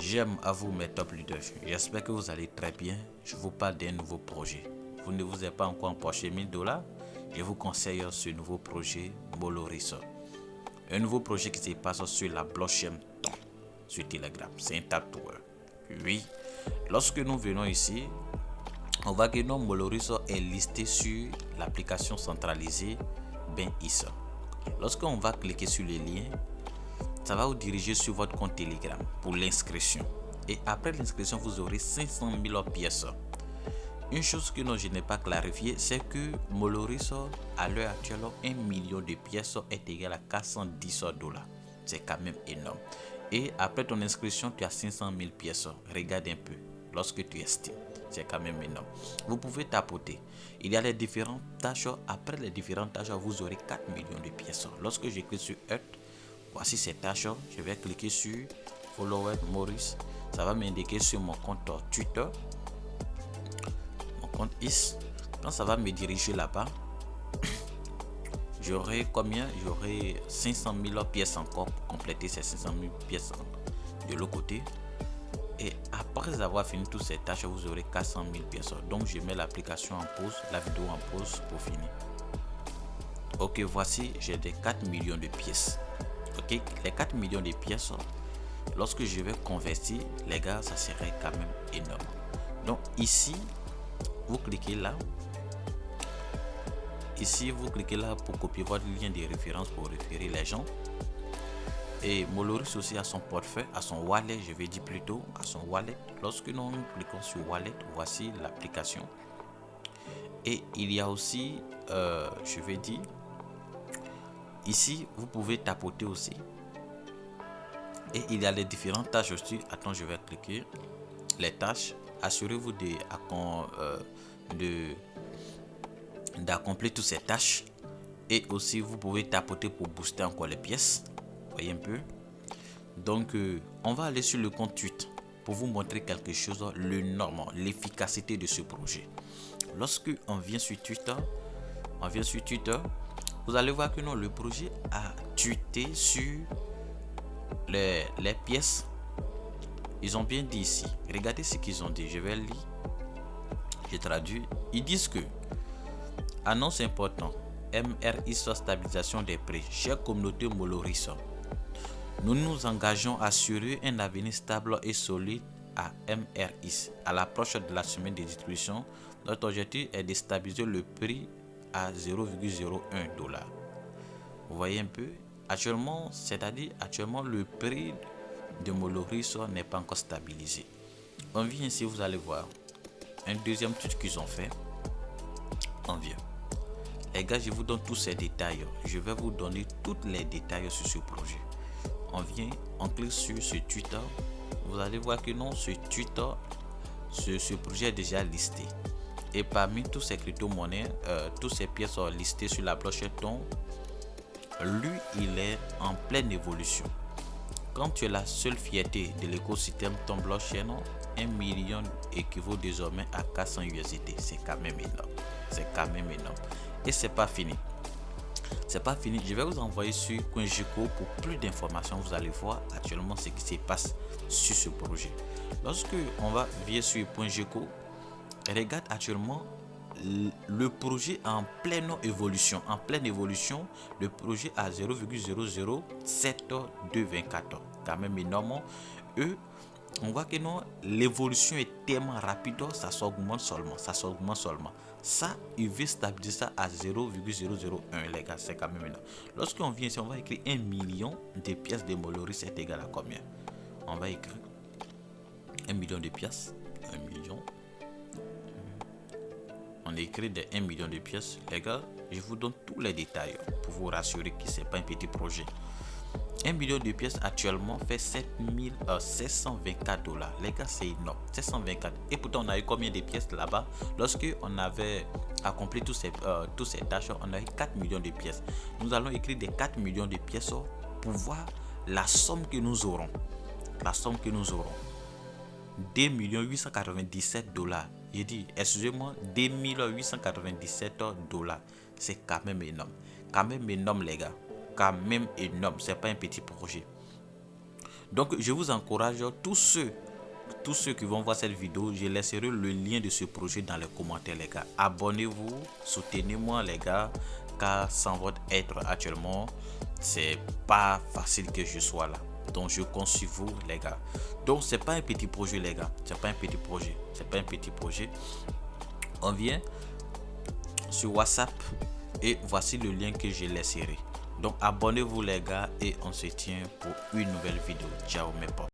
J'aime à vous mes top leaders. J'espère que vous allez très bien. Je vous parle d'un nouveau projet. Vous ne vous êtes pas encore empoché 1000 $. Je vous conseille ce nouveau projet Moloris. Un nouveau projet qui se passe sur la blockchain sur Telegram. C'est un tatoueur. Oui. Lorsque nous venons ici, on voit que notre Moloris est listé sur l'application centralisée BenIS. Lorsqu'on va cliquer sur le lien, ça va vous diriger sur votre compte Telegram pour l'inscription. Et après l'inscription, vous aurez 500 000 pièces. Une chose que je n'ai pas clarifié, c'est que Moloris, à l'heure actuelle, 1 million de pièces est égal à 410 $. C'est quand même énorme. Et après ton inscription, tu as 500 000 pièces. Regarde un peu lorsque tu estimes. C'est quand même énorme. Vous pouvez tapoter. Il y a les différentes tâches. Après les différentes tâches, vous aurez 4 millions de pièces. Lorsque je clique sur Earth, voici ces tâches. Je vais cliquer sur Follower Maurice. Ça va m'indiquer sur mon compte Twitter, mon compte Is. Quand ça va me diriger là-bas, j'aurai combien? J'aurai 500 000 pièces encore pour compléter ces 500 000 pièces de l'autre côté. Et après avoir fini toutes ces tâches, vous aurez 400 000 pièces. Donc je mets l'application en pause, la vidéo en pause pour finir. Ok, voici, j'ai des 4 millions de pièces. Ok, les 4 millions de pièces, lorsque je vais convertir, les gars, ça serait quand même énorme. Donc ici, vous cliquez là. Ici, vous cliquez là pour copier votre lien de référence pour référer les gens. Et Moloris aussi a son portefeuille, à son wallet, je vais dire plutôt, à son wallet. Lorsque nous cliquons sur wallet, voici l'application. Et il y a aussi, je vais dire, ici, vous pouvez tapoter aussi. Et il y a les différentes tâches aussi. Attends, je vais cliquer. Les tâches, assurez-vous d'accomplir toutes ces tâches. Et aussi, vous pouvez tapoter pour booster encore les pièces. Voyez un peu. Donc on va aller sur le compte Twitter pour vous montrer quelque chose, le norme, l'efficacité de ce projet. Lorsque on vient sur Twitter, vous allez voir que non, le projet a tweeté sur les pièces. Ils ont bien dit ici, regardez ce qu'ils ont dit, je vais lire, je traduis. Ils disent que annonce importante, MRI stabilisation des prix, chère communauté Moloris. Nous nous engageons à assurer un avenir stable et solide à MRIS. À l'approche de la semaine de distribution, notre objectif est de stabiliser le prix à 0,01 $. Vous voyez un peu, actuellement, c'est-à-dire actuellement le prix de Moloris n'est pas encore stabilisé. On vient ici, vous allez voir un deuxième truc qu'ils ont fait. On vient. Les gars, je vous donne tous ces détails. Je vais vous donner tous les détails sur ce projet. On vient, on clique sur ce Twitter. Vous allez voir que non, ce Twitter, ce projet est déjà listé. Et parmi tous ces crypto-monnaies, toutes ces pièces sont listées sur la blockchain. Lui, il est en pleine évolution. Quand tu es la seule fierté de l'écosystème ton blockchain, 1 million équivaut désormais à 400 USD. C'est quand même énorme. C'est quand même énorme. Et c'est pas fini. C'est pas fini, je vais vous envoyer sur CoinGecko pour plus d'informations. Vous allez voir actuellement ce qui se passe sur ce projet. Lorsque on va via sur CoinGecko, regarde actuellement le projet en pleine évolution. En pleine évolution, le projet à 0,007224. Quand même énorme. On voit que non, l'évolution est tellement rapide, ça s'augmente seulement. Ça, il veut stabiliser ça à 0,001, les gars, c'est quand même énorme. Lorsqu'on vient ici, on va écrire 1 million de pièces de Moloris est égal à combien? On va écrire 1 million de pièces. 1 million. On écrit des 1 million de pièces. Les gars, je vous donne tous les détails pour vous rassurer que ce n'est pas un petit projet. 1 million de pièces actuellement fait 724 $. Les gars, c'est énorme. 724. Et pourtant, on a eu combien de pièces là-bas? Lorsque on avait accompli toutes ces tâches, on a eu 4 millions de pièces. Nous allons écrire des 4 millions de pièces pour voir la somme que nous aurons. La somme que nous aurons. 2 897 $. J'ai dit, excusez-moi, 2 897 $. C'est quand même énorme. Quand même énorme, les gars. Quand même énorme, c'est pas un petit projet. Donc je vous encourage, tous ceux qui vont voir cette vidéo, je laisserai le lien de ce projet dans les commentaires, les gars. Abonnez-vous, soutenez-moi, les gars, car sans votre aide actuellement, c'est pas facile que je sois là. Donc je compte sur vous, les gars. Donc c'est pas un petit projet, les gars. C'est pas un petit projet. On vient sur WhatsApp et voici le lien que je laisserai. Donc abonnez-vous, les gars, et on se tient pour une nouvelle vidéo. Ciao mes potes.